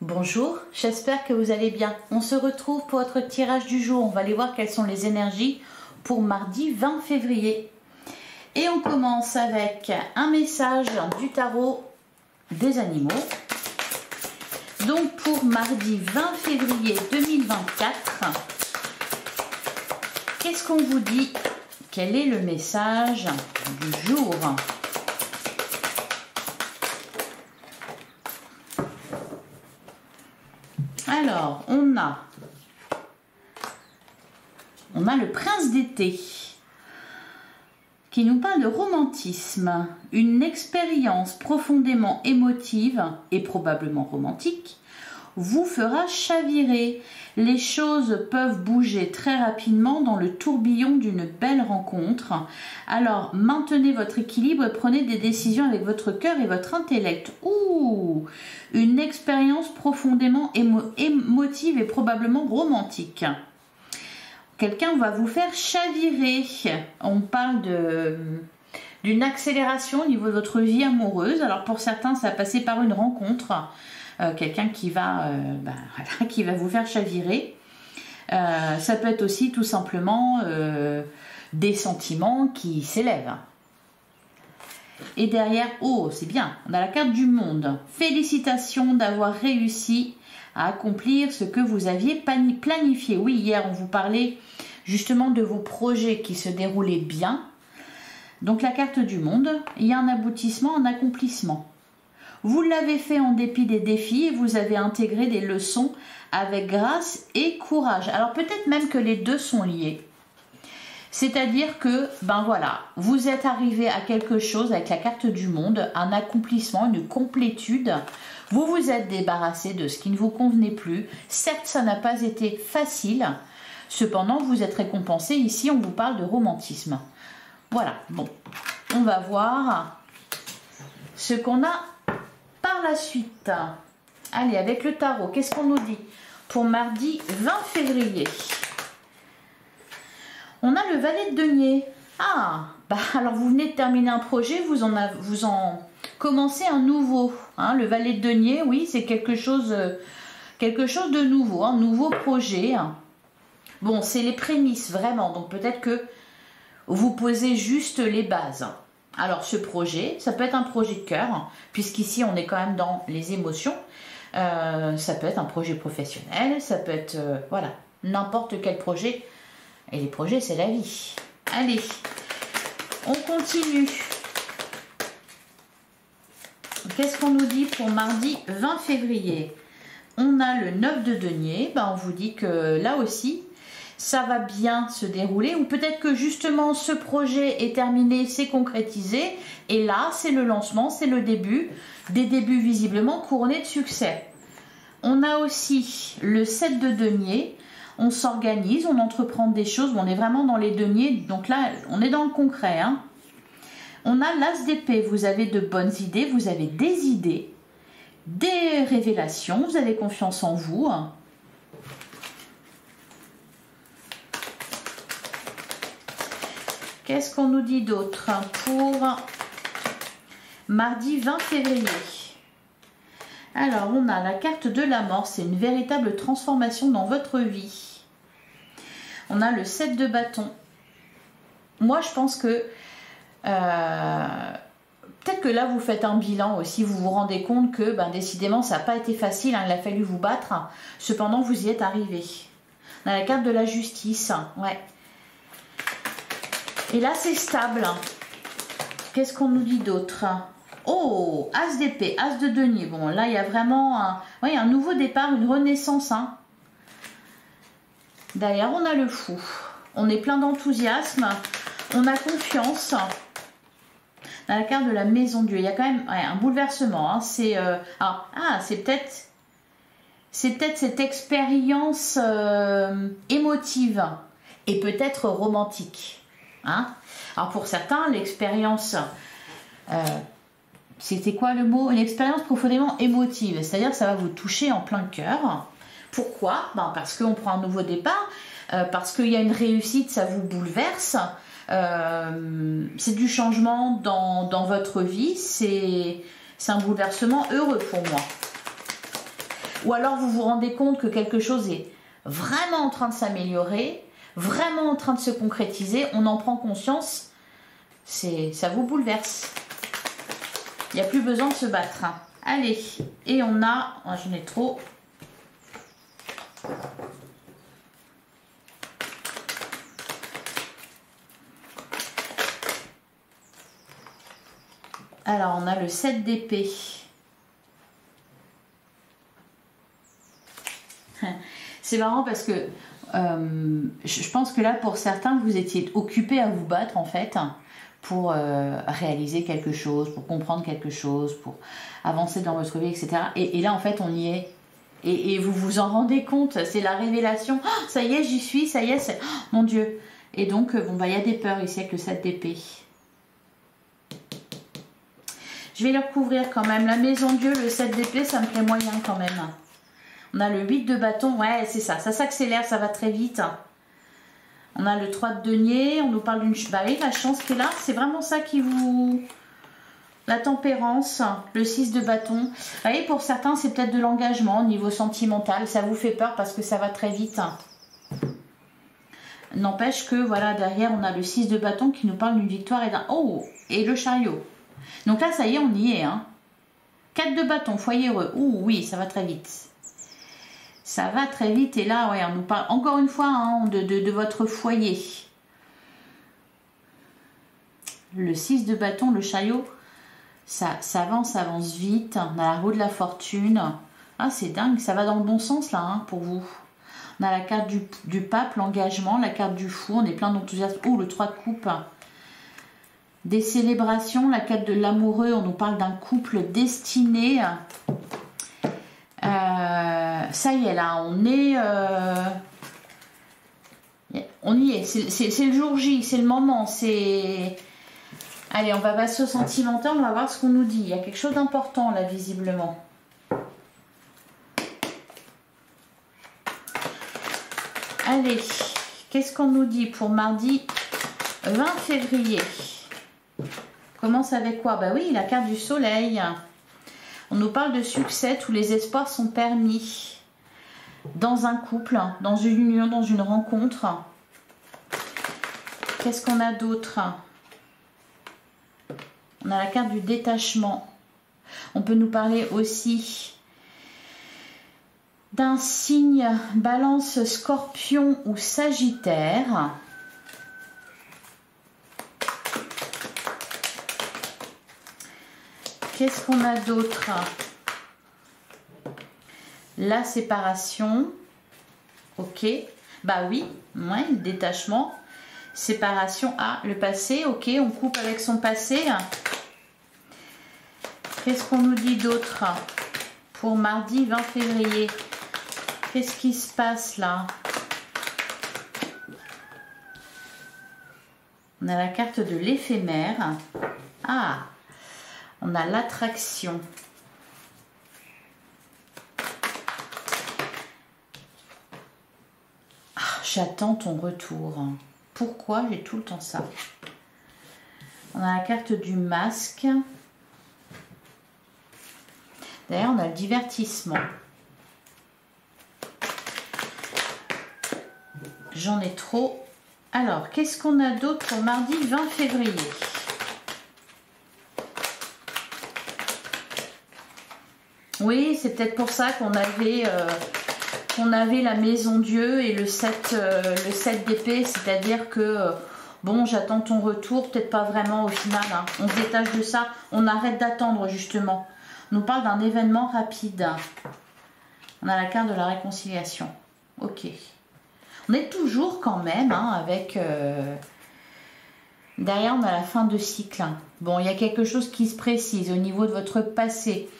Bonjour, j'espère que vous allez bien. On se retrouve pour votre tirage du jour. On va aller voir quelles sont les énergies pour mardi 20 février. Et on commence avec un message du tarot des animaux. Donc pour mardi 20 février 2024, qu'est-ce qu'on vous dit? Quel est le message du jour? Alors, on a le prince d'été qui nous parle de romantisme, une expérience profondément émotive et probablement romantique vous fera chavirer. Les choses peuvent bouger très rapidement dans le tourbillon d'une belle rencontre. Alors, maintenez votre équilibre et prenez des décisions avec votre cœur et votre intellect. Ouh, une expérience profondément émotive et probablement romantique. Quelqu'un va vous faire chavirer. On parle d'une accélération au niveau de votre vie amoureuse. Alors, pour certains, ça va passer par une rencontre. Quelqu'un qui va vous faire chavirer. Ça peut être aussi tout simplement des sentiments qui s'élèvent. Et derrière, oh c'est bien, on a la carte du monde. Félicitations d'avoir réussi à accomplir ce que vous aviez planifié. Oui, hier on vous parlait justement de vos projets qui se déroulaient bien. Donc la carte du monde, il y a un aboutissement, un accomplissement. Vous l'avez fait en dépit des défis et vous avez intégré des leçons avec grâce et courage. Alors peut-être même que les deux sont liés. C'est-à-dire que, ben voilà, vous êtes arrivé à quelque chose avec la carte du monde, un accomplissement, une complétude. Vous vous êtes débarrassé de ce qui ne vous convenait plus. Certes, ça n'a pas été facile. Cependant, vous êtes récompensé. Ici, on vous parle de romantisme. Voilà, bon, on va voir ce qu'on a par la suite. Allez, avec le tarot, qu'est-ce qu'on nous dit pour mardi 20 février? On a le valet de denier. Ah, bah alors vous venez de terminer un projet, vous en commencez un nouveau. Hein, le valet de denier, oui, c'est quelque chose de nouveau, un nouveau projet. Bon, c'est les prémices, vraiment. Donc peut-être que vous posez juste les bases. Alors ce projet, ça peut être un projet de cœur, puisqu'ici on est quand même dans les émotions. Ça peut être un projet professionnel, ça peut être, voilà, n'importe quel projet. Et les projets, c'est la vie. Allez, on continue. Qu'est-ce qu'on nous dit pour mardi 20 février? On a le 9 de denier. Ben, on vous dit que là aussi, ça va bien se dérouler. Ou peut-être que justement, ce projet est terminé, c'est concrétisé. Et là, c'est le lancement, c'est le début. Des débuts visiblement couronnés de succès. On a aussi le 7 de denier. On s'organise, on entreprend des choses, on est vraiment dans les deniers, donc là on est dans le concret. Hein. On a l'as d'épée, vous avez de bonnes idées, vous avez des idées, des révélations, vous avez confiance en vous. Qu'est-ce qu'on nous dit d'autre pour mardi 20 février? Alors, on a la carte de la mort, c'est une véritable transformation dans votre vie. On a le 7 de bâton. Moi, je pense que peut-être que là, vous faites un bilan aussi, vous vous rendez compte que ben, décidément, ça n'a pas été facile, hein, il a fallu vous battre. Cependant, vous y êtes arrivé. On a la carte de la justice, ouais. Et là, c'est stable. Qu'est-ce qu'on nous dit d'autre ? Oh, as d'épée, as de denier. Bon, là, il y a vraiment un nouveau départ, une renaissance. Hein. D'ailleurs, on a le fou. On est plein d'enthousiasme. On a confiance. Dans la carte de la maison Dieu, il y a quand même un bouleversement. Hein. C'est peut-être cette expérience émotive et peut-être romantique. Hein. Alors, pour certains, l'expérience... c'était quoi le mot? Une expérience profondément émotive, c'est-à-dire que ça va vous toucher en plein cœur. Pourquoi? Ben parce qu'on prend un nouveau départ, parce qu'il y a une réussite, ça vous bouleverse. C'est du changement dans votre vie, c'est un bouleversement heureux pour moi. ou alors vous vous rendez compte que quelque chose est vraiment en train de s'améliorer, vraiment en train de se concrétiser, on en prend conscience, ça vous bouleverse. Il n'y a plus besoin de se battre. Hein. Allez, et on a, oh, j'en ai trop. Alors, on a le 7 d'épée. C'est marrant parce que je pense que là, pour certains, vous étiez occupés à vous battre, en fait, pour réaliser quelque chose, pour comprendre quelque chose, pour avancer dans votre vie, etc. Et là, en fait, on y est. Et vous vous en rendez compte, c'est la révélation. Oh, ça y est, j'y suis, ça y est, oh, mon Dieu. Et donc, bon, bah, y a des peurs ici avec le 7 d'épée. Je vais le recouvrir quand même. La maison Dieu, le 7 d'épée, ça me plaît moyen quand même. On a le 8 de bâton. Ouais, c'est ça. Ça s'accélère, ça va très vite. On a le 3 de denier. On nous parle d'une... Bah oui, la chance qui est là. C'est vraiment ça qui vous... La tempérance. Le 6 de bâton. Vous voyez, pour certains, c'est peut-être de l'engagement au niveau sentimental. Ça vous fait peur parce que ça va très vite. N'empêche que, voilà, derrière, on a le 6 de bâton qui nous parle d'une victoire et d'un... Oh, et le chariot. Donc là, ça y est, on y est. Hein. 4 de bâton, foyer heureux. Ouh, oui, ça va très vite. Ça va très vite. Et là, ouais, on nous parle encore une fois hein, de votre foyer. Le 6 de bâton, le chariot, ça avance vite. On a la roue de la fortune. Ah, c'est dingue, ça va dans le bon sens là, hein, pour vous. On a la carte du pape, l'engagement, la carte du fou. On est plein d'enthousiasme. Oh, le 3 de coupe. Des célébrations, la quête de l'amoureux, on nous parle d'un couple destiné. Ça y est, là, on y est, c'est le jour J, c'est le moment, c'est... Allez, on va passer au sentimental, on va voir ce qu'on nous dit. Il y a quelque chose d'important, là, visiblement. Allez, qu'est-ce qu'on nous dit pour mardi 20 février? Commence avec quoi? Bah oui, la carte du soleil. On nous parle de succès, tous les espoirs sont permis. Dans un couple, dans une union, dans une rencontre. Qu'est-ce qu'on a d'autre? On a la carte du détachement. On peut nous parler aussi d'un signe balance, scorpion ou sagittaire. Qu'est-ce qu'on a d'autre? La séparation. Ok. Bah oui, ouais, le détachement. Séparation. Ah, le passé. Ok, on coupe avec son passé. Qu'est-ce qu'on nous dit d'autre pour mardi 20 février? Qu'est-ce qui se passe là? On a la carte de l'éphémère. Ah, on a l'attraction. Ah, j'attends ton retour. Pourquoi j'ai tout le temps ça? On a la carte du masque. D'ailleurs, on a le divertissement. J'en ai trop. Alors, qu'est-ce qu'on a d'autre pour mardi 20 février? Oui, c'est peut-être pour ça qu'on avait la maison Dieu et le 7 d'épée, c'est-à-dire que, bon, j'attends ton retour, peut-être pas vraiment au final, hein. On se détache de ça, on arrête d'attendre justement. On nous parle d'un événement rapide. On a la carte de la réconciliation. Ok. On est toujours quand même hein, avec... Derrière, on a la fin de cycle. Bon, il y a quelque chose qui se précise au niveau de votre passé,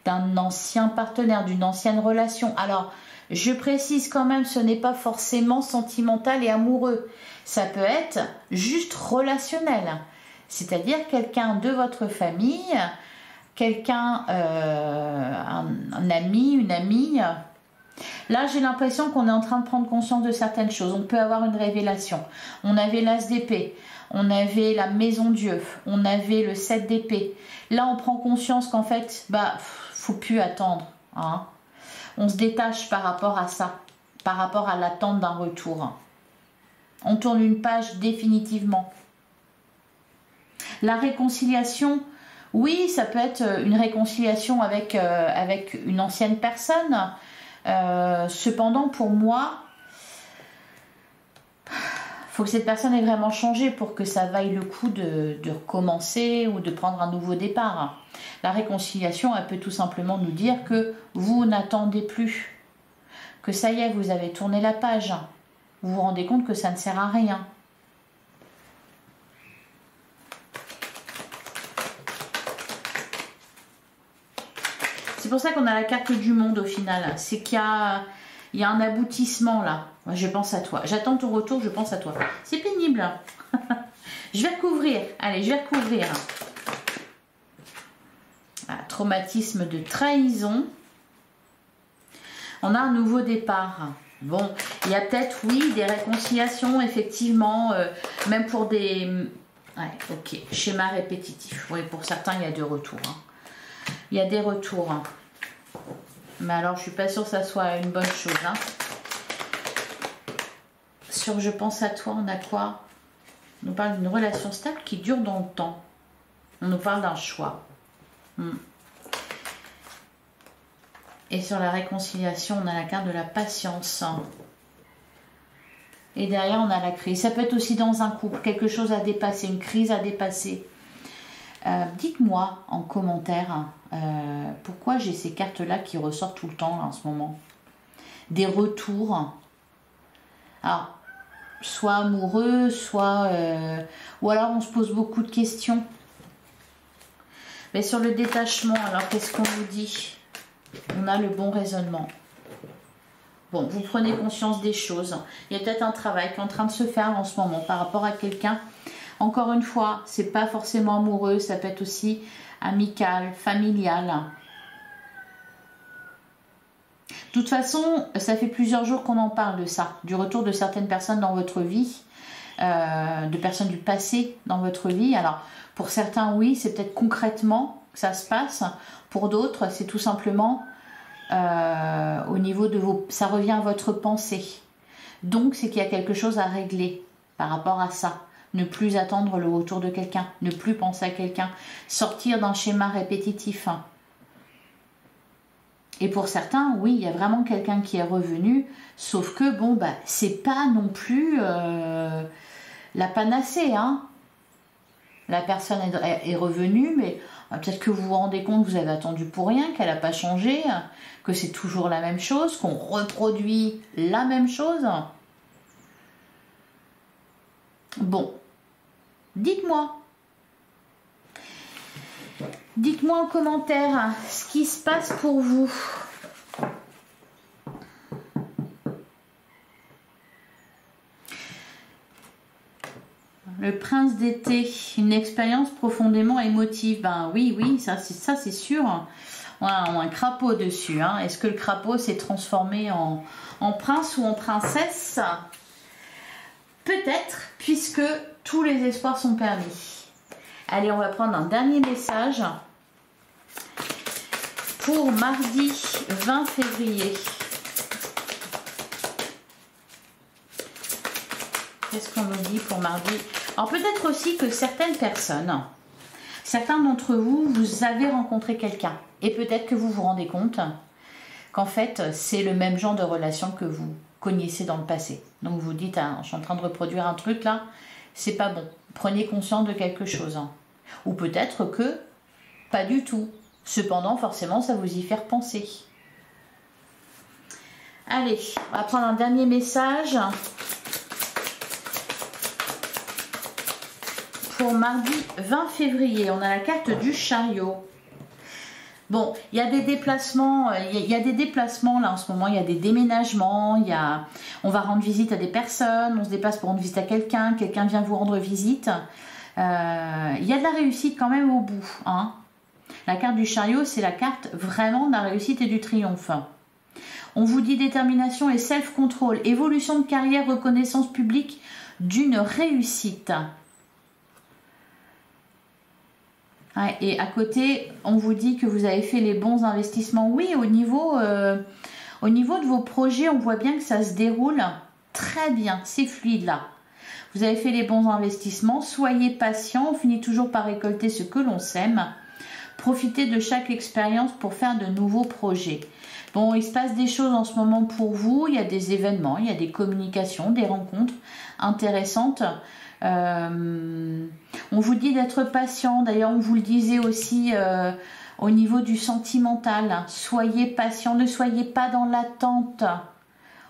d'un ancien partenaire, d'une ancienne relation. Alors, je précise quand même, ce n'est pas forcément sentimental et amoureux. Ça peut être juste relationnel. C'est-à-dire quelqu'un de votre famille, quelqu'un, un ami, une amie. Là, j'ai l'impression qu'on est en train de prendre conscience de certaines choses. On peut avoir une révélation. On avait l'as d'épée, on avait la maison Dieu, on avait le 7 d'épée. Là, on prend conscience qu'en fait, bah, faut plus attendre. Hein. On se détache par rapport à ça, par rapport à l'attente d'un retour. On tourne une page définitivement. La réconciliation, oui, ça peut être une réconciliation avec une ancienne personne. Cependant, pour moi, faut que cette personne ait vraiment changé pour que ça vaille le coup de recommencer ou de prendre un nouveau départ. La réconciliation, elle peut tout simplement nous dire que vous n'attendez plus, que ça y est, vous avez tourné la page. Vous vous rendez compte que ça ne sert à rien. C'est pour ça qu'on a la carte du monde au final. C'est qu'il y a un aboutissement là. Moi, je pense à toi. J'attends ton retour, je pense à toi. C'est pénible. Je vais recouvrir. Allez, je vais recouvrir. Traumatisme de trahison. On a un nouveau départ. Bon, il y a peut-être, oui, des réconciliations, effectivement. Même pour des... Ouais, ok. Schéma répétitif. Oui, pour certains, il y a des retours. Il y a des retours. Mais alors, je suis pas sûre que ça soit une bonne chose. Sur je pense à toi, on a quoi? On nous parle d'une relation stable qui dure dans le temps. On nous parle d'un choix. Et sur la réconciliation, on a la carte de la patience. Et derrière, on a la crise. Ça peut être aussi dans un couple, quelque chose à dépasser, une crise à dépasser. Dites-moi en commentaire pourquoi j'ai ces cartes-là qui ressortent tout le temps là, en ce moment. Des retours. Alors, soit amoureux, soit... ou alors on se pose beaucoup de questions. Mais sur le détachement, alors qu'est-ce qu'on nous dit? On a le bon raisonnement. Bon, vous prenez conscience des choses. Il y a peut-être un travail qui est en train de se faire en ce moment par rapport à quelqu'un. Encore une fois, c'est pas forcément amoureux, ça peut être aussi amical, familial. De toute façon, ça fait plusieurs jours qu'on en parle de ça, du retour de certaines personnes dans votre vie, de personnes du passé dans votre vie. Alors, pour certains, oui, c'est peut-être concrètement que ça se passe. Pour d'autres, c'est tout simplement au niveau de vos... Ça revient à votre pensée. Donc, c'est qu'il y a quelque chose à régler par rapport à ça. Ne plus attendre le retour de quelqu'un, ne plus penser à quelqu'un, sortir d'un schéma répétitif. Et pour certains, oui, il y a vraiment quelqu'un qui est revenu, sauf que, bon, bah, c'est pas non plus la panacée, hein. La personne est revenue, mais peut-être que vous vous rendez compte que vous avez attendu pour rien, qu'elle n'a pas changé, que c'est toujours la même chose, qu'on reproduit la même chose. Bon, dites-moi. Dites-moi en commentaire ce qui se passe pour vous. Le prince d'été, une expérience profondément émotive. Ben oui, ça c'est sûr. On a un crapaud dessus. Hein. Est-ce que le crapaud s'est transformé en prince ou en princesse? Peut-être, puisque tous les espoirs sont permis. Allez, on va prendre un dernier message pour mardi 20 février. Qu'est-ce qu'on nous dit pour mardi? Alors peut-être aussi que certaines personnes, certains d'entre vous, vous avez rencontré quelqu'un. Et peut-être que vous vous rendez compte qu'en fait, c'est le même genre de relation que vous connaissez dans le passé. Donc vous dites, ah, je suis en train de reproduire un truc là, c'est pas bon. Prenez conscience de quelque chose. Hein. Ou peut-être que pas du tout. Cependant, forcément, ça vous y fait penser. Allez, on va prendre un dernier message. Pour mardi 20 février, on a la carte du chariot. Bon, il y a des déplacements, là en ce moment, il y a des déménagements, on va rendre visite à des personnes, on se déplace pour rendre visite à quelqu'un, quelqu'un vient vous rendre visite. Il y a de la réussite quand même au bout. Hein. La carte du chariot, c'est la carte vraiment de la réussite et du triomphe. On vous dit détermination et self-control, évolution de carrière, reconnaissance publique d'une réussite. Et à côté, on vous dit que vous avez fait les bons investissements. Oui, au niveau Au niveau de vos projets, on voit bien que ça se déroule très bien, c'est fluide là. Vous avez fait les bons investissements, soyez patient, on finit toujours par récolter ce que l'on sème. Profitez de chaque expérience pour faire de nouveaux projets. Bon, il se passe des choses en ce moment pour vous, il y a des événements, il y a des communications, des rencontres intéressantes. On vous dit d'être patient, d'ailleurs on vous le disait aussi au niveau du sentimental. Soyez patient, ne soyez pas dans l'attente.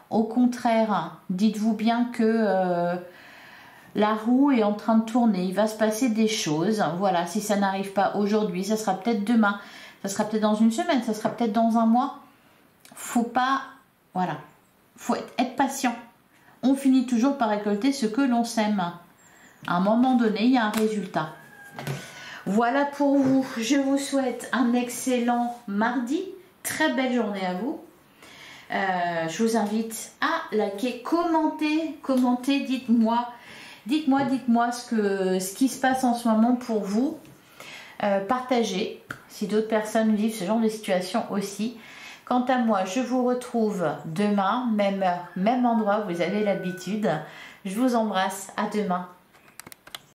Au contraire, dites-vous bien que la roue est en train de tourner, il va se passer des choses. Voilà, si ça n'arrive pas aujourd'hui, ça sera peut-être demain, ça sera peut-être dans une semaine, ça sera peut-être dans un mois. Faut pas, voilà, faut être patient. On finit toujours par récolter ce que l'on sème. À un moment donné, il y a un résultat. Voilà pour vous. Je vous souhaite un excellent mardi. Très belle journée à vous. Je vous invite à liker, commenter, dites-moi ce qui se passe en ce moment pour vous. Partagez si d'autres personnes vivent ce genre de situation aussi. Quant à moi, je vous retrouve demain, même heure, même endroit, vous avez l'habitude. Je vous embrasse, à demain.